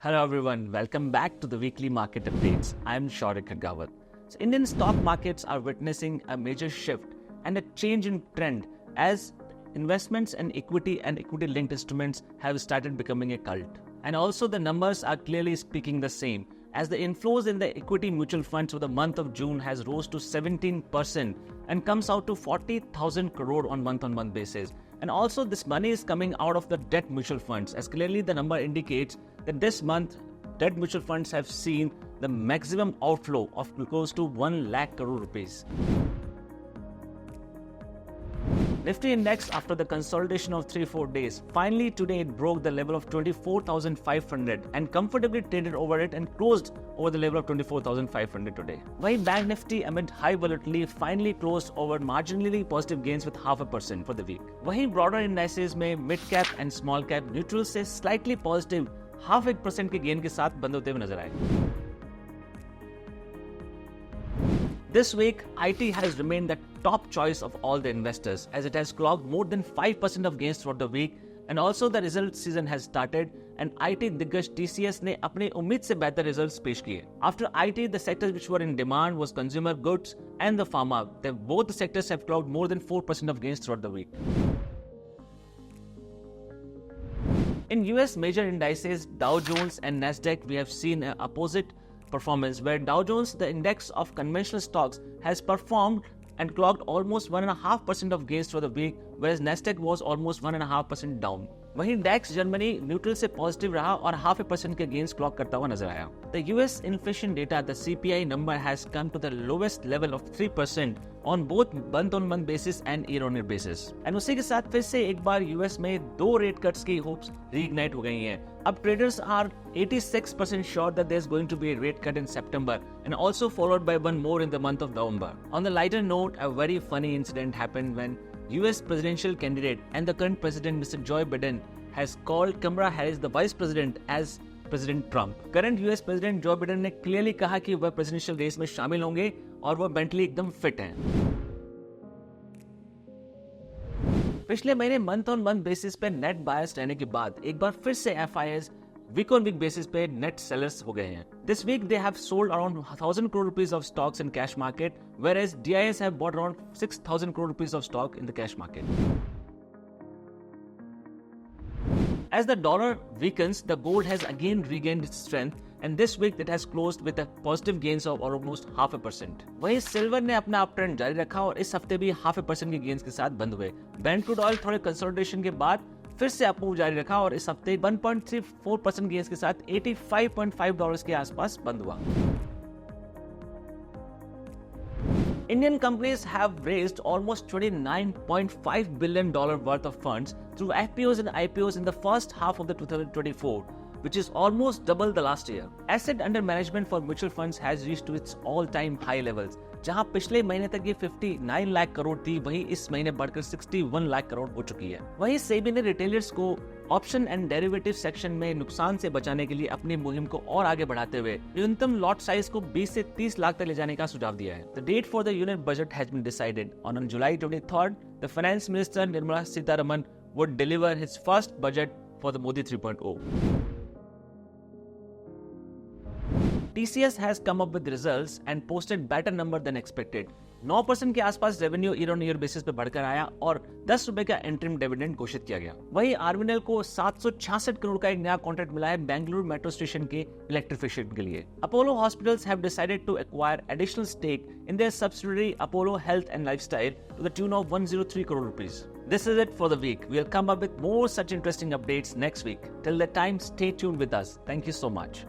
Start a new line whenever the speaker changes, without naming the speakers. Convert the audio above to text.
Hello everyone, welcome back to the weekly market updates. I'm Shaurik Khagawat. So Indian stock markets are witnessing a major shift and a change in trend as investments in equity and equity-linked instruments have started becoming a cult. And also the numbers are clearly speaking the same, as the inflows in the equity mutual funds for the month of June has rose to 17% and comes out to 40,000 crore on month-on-month basis. And also this money is coming out of the debt mutual funds, as clearly the number indicates that this month debt mutual funds have seen the maximum outflow of close to 1 lakh crore rupees. Nifty index, after the consolidation of 3-4 days, finally today it broke the level of 24,500 and comfortably traded over it and closed over the level of 24,500 today. While Bank Nifty amid high volatility finally closed over marginally positive gains with 0.5% for the week. वहीं broader indices में mid cap and small cap neutral से slightly positive 0.5% के gain के साथ बंद होते हुए नजर आए. This week, IT has remained the top choice of all the investors, as it has clocked more than 5% of gains throughout the week, and also the result season has started and IT दिग्गज TCS ने अपने उम्मीद से बेहतर results पेश किए. After IT, the sectors which were in demand was consumer goods and the pharma. Both the sectors have clocked more than 4% of gains throughout the week. In US major indices, Dow Jones and Nasdaq, we have seen an opposite performance, where Dow Jones, the index of conventional stocks, has performed and clocked almost 1.5% of gains for the week, whereas Nasdaq was almost 1.5% down. वहीं DAX Germany neutral से positive रहा और 0.5% के gains clock करता हुआ नजर आया. The US inflation data, the CPI number, has come to the lowest level of 3% on both month-on-month basis and year-on-year basis. And उसी के साथ फिर से एक बार US में 2 rate cuts की hopes reignite हो गई हैं. अब traders are 86% sure that there's going to be a rate cut in September and also followed by one more in the month of November. On the lighter note, a very funny incident happened when US presidential candidate and the current president Mr. Joe Biden has called Kamala Harris, the vice president, as President Trump. Current US president Joe Biden ने clearly कहा कि वह presidential race में शामिल होंगे और वह mentally एकदम fit हैं. पिछले महीने मंथ ऑन मंथ बेसिस पे नेट बायर्स रहने के बाद एक बार फिर से FIIs week on week basis पे नेट सेलर्स हो गए हैं. This week they have sold around 1,000 crore rupees of stocks in cash market, whereas DIs have bought around 6,000 crore rupees of stock in the cash market. As the dollar weakens, the gold has again regained its strength, and this week it has closed with a positive gains of almost 0.5%. वहीं silver ने अपना up trend जारी रखा और इस हफ्ते भी 0.5% के गेन्स के साथ बंद हुए. ब्रेंट क्रूड ऑयल थोड़े कंसोलिडेशन के बाद फिर से अप मूव जारी रखा और इस हफ्ते 1.34% गेन्स के साथ $85.5 के आसपास बंद हुआ. Indian companies have raised almost $29.5 billion worth of funds through FPOs and IPOs in the first half of the 2024, which is almost double the last year. Asset under management for mutual funds has reached to its all-time high levels. जहां पिछले महीने तक ये 59 लाख करोड़ थी, वहीं इस महीने बढ़कर 61 लाख करोड़ हो चुकी है. वहीं सेबी ने रिटेलर्स को ऑप्शन एंड डेरिवेटिव सेक्शन में नुकसान से बचाने के लिए अपनी मुहिम को और आगे बढ़ाते हुए न्यूनतम लॉट साइज को 20 से 30 लाख तक ले जाने का सुझाव दिया है. The date for the union budget has been decided. On July 23rd, the finance minister Nirmala Sitharaman would deliver his first budget for the Modi 3.0. TCS has come up with results and posted better number than expected. 9% के आसपास revenue year on year basis पे बढ़कर आया और 10 रुपए का interim dividend घोषित किया गया. वहीं आरबीएल को 766 करोड़ का एक नया कॉन्ट्रैक्ट मिला है बेंगलुरु मेट्रो स्टेशन के इलेक्ट्रिफिकेशन के लिए. Apollo hospitals have decided to acquire additional stake in their subsidiary Apollo health and lifestyle to the tune of 103 crore rupees. This is it for the week. We'll come up with more such interesting updates next week. Till that time, stay tuned with us. Thank you so much.